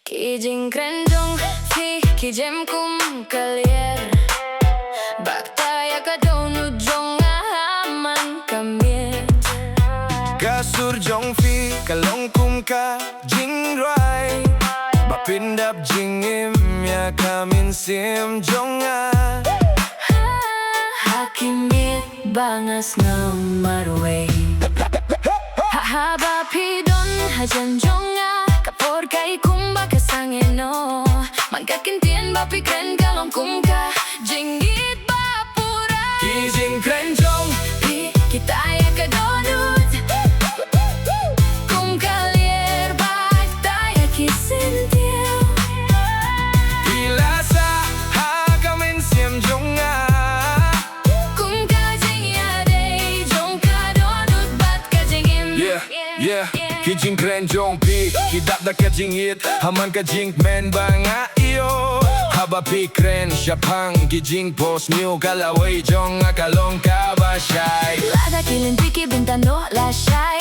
Kijing krendong fi kijem kum kalier Baktaya ka donut jong aman kamit Kasur jong fi kalong kum ka jing rai Bapindap jing im ya kamin sim jong a Hakimit bangas na marway Hahaba pidon hajan jong a Kapor kay kumba kasangeno Magkakintien ba pikren kalong kum ka Jingit ba pura Kijing kren jong Pi kitaya ka donut Kum kalier baktaya kisintiel Ilasa ha kamin sim jong a Kum ka jing ya day jong ka donut bat ka jingim Yeah, kijing kren jong pi Hidap da ka jingit Haman ka jing men banga iyo Haba pi kren Siapang kijing pos new Kalaway jong akalong kabashay Lada kilin piki bintano la shy